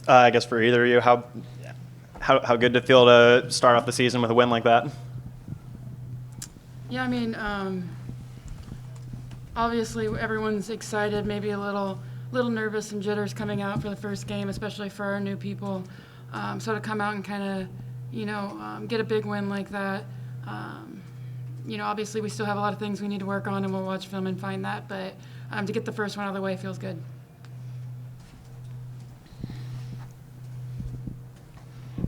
I guess for either of you, how good to feel to start off the season with a win like that? Yeah, I mean, obviously everyone's excited, maybe a little nervous and jitters coming out for the first game, especially for our new people. So to come out and kind of, get a big win like that, obviously we still have a lot of things we need to work on, and we'll watch film and find that. But to get the first one out of the way feels good.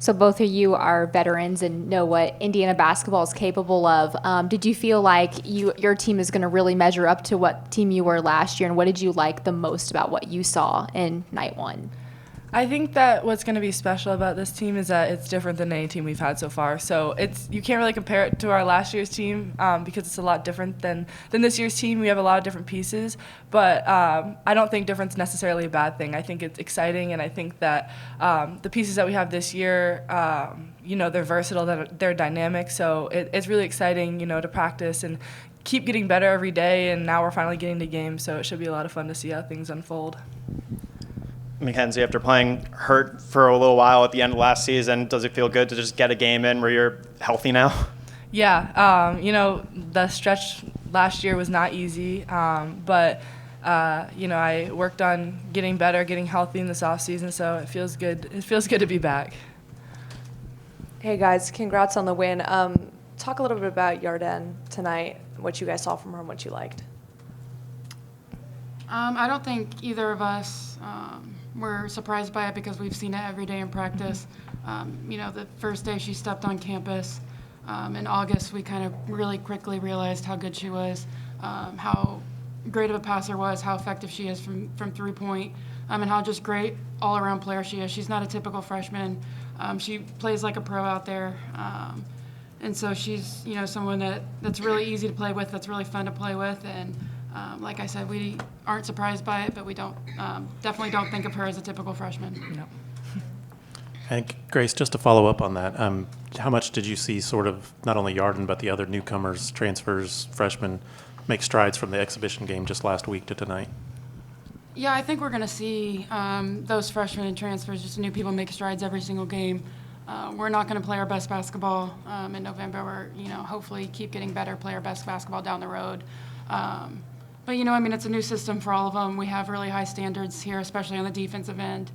So both of you are veterans and know what Indiana basketball is capable of. Did you feel like your team is going to really measure up to what team you were last year, and what did you like the most about what you saw in night one? I think that what's going to be special about this team is that it's different than any team we've had so far. So you can't really compare it to our last year's team because it's a lot different than this year's team. We have a lot of different pieces, but I don't think difference is necessarily a bad thing. I think it's exciting, and I think that the pieces that we have this year, they're versatile, they're dynamic. So it's really exciting, to practice and keep getting better every day. And now we're finally getting to games, so it should be a lot of fun to see how things unfold. Mackenzie, after playing hurt for a little while at the end of last season, does it feel good to just get a game in where you're healthy now? Yeah, the stretch last year was not easy, but I worked on getting better, getting healthy in this off season, so it feels good. It feels good to be back. Hey guys, congrats on the win. Talk a little bit about Yarden tonight, what you guys saw from her and what you liked. I don't think either of us were surprised by it because we've seen it every day in practice. The first day she stepped on campus in August, we kind of really quickly realized how good she was, how great of a passer was, how effective she is from three-point, and how just great all-around player she is. She's not a typical freshman. She plays like a pro out there. And so she's, someone that's really easy to play with, that's really fun to play with. And like I said, we aren't surprised by it, but we definitely don't think of her as a typical freshman. No. And Grace, just to follow up on that, how much did you see sort of not only Yarden but the other newcomers, transfers, freshmen make strides from the exhibition game just last week to tonight? Yeah, I think we're going to see those freshmen and transfers, just new people, make strides every single game. We're not going to play our best basketball in November. We're, hopefully keep getting better, play our best basketball down the road. But, it's a new system for all of them. We have really high standards here, especially on the defensive end.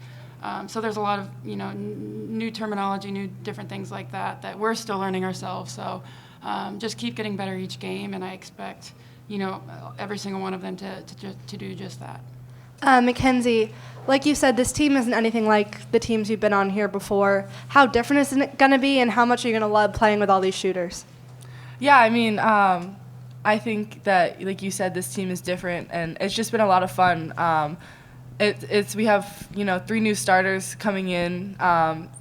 So there's a lot of, new terminology, new different things like that we're still learning ourselves. So just keep getting better each game, and I expect, every single one of them to do just that. Mackenzie, like you said, this team isn't anything like the teams you've been on here before. How different is it going to be, and how much are you going to love playing with all these shooters? Yeah, I think that, like you said, this team is different, and it's just been a lot of fun. We have 3 new starters coming in,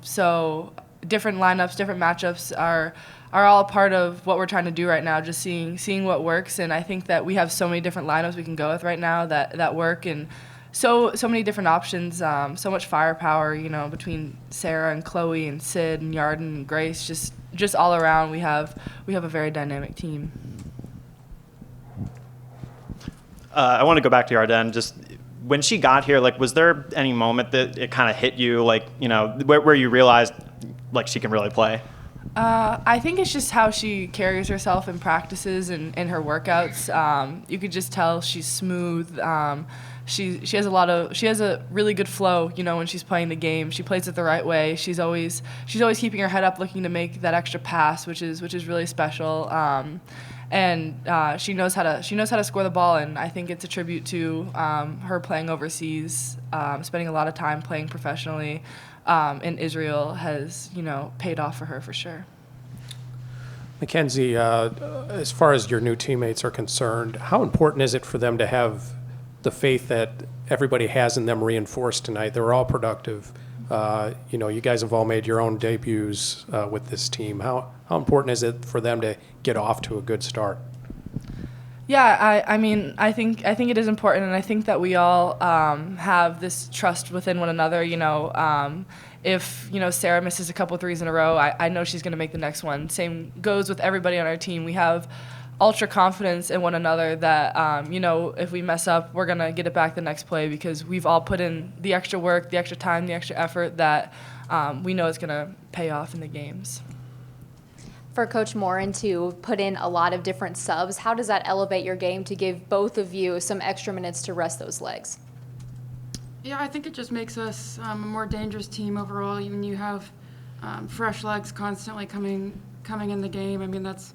so different lineups, different matchups are all a part of what we're trying to do right now. Just seeing what works, and I think that we have so many different lineups we can go with right now that work, and so many different options, so much firepower, between Sarah and Chloe and Sid and Yarden and Grace. Just all around, we have a very dynamic team. I want to go back to Yarden. Just when she got here, was there any moment that it kind of hit you, where you realized, she can really play? I think it's just how she carries herself in practices and in her workouts. You could just tell she's smooth. She has a really good flow, when she's playing the game. She plays it the right way. She's always keeping her head up, looking to make that extra pass, which is really special. And she knows how to score the ball, and I think it's a tribute to her playing overseas, spending a lot of time playing professionally in Israel has paid off for her for sure. Mackenzie, as far as your new teammates are concerned, how important is it for them to have the faith that everybody has in them reinforced tonight? They were all productive. You guys have all made your own debuts with this team. How important is it for them to get off to a good start? Yeah, I think it is important, and I think that we all have this trust within one another. If Sarah misses a couple threes in a row, I know she's going to make the next one. Same goes with everybody on our team. We have ultra confidence in one another that, if we mess up, we're going to get it back the next play because we've all put in the extra work, the extra time, the extra effort that we know is going to pay off in the games. For Coach Morin to put in a lot of different subs, how does that elevate your game to give both of you some extra minutes to rest those legs? Yeah, I think it just makes us a more dangerous team overall. Even you have fresh legs constantly coming in the game. I mean, that's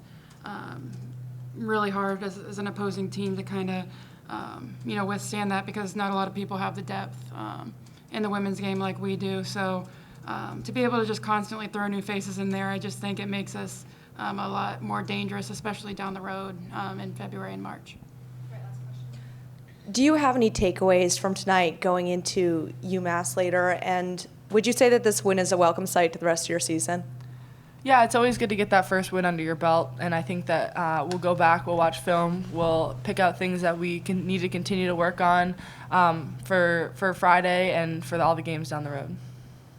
really hard as an opposing team to kind of withstand that because not a lot of people have the depth in the women's game like we do. So to be able to just constantly throw new faces in there, I just think it makes us a lot more dangerous, especially down the road in February and March. Do you have any takeaways from tonight going into UMass later? And would you say that this win is a welcome sight to the rest of your season? Yeah, it's always good to get that first win under your belt, and I think that we'll go back, we'll watch film, we'll pick out things that we need to continue to work on for Friday and for all the games down the road.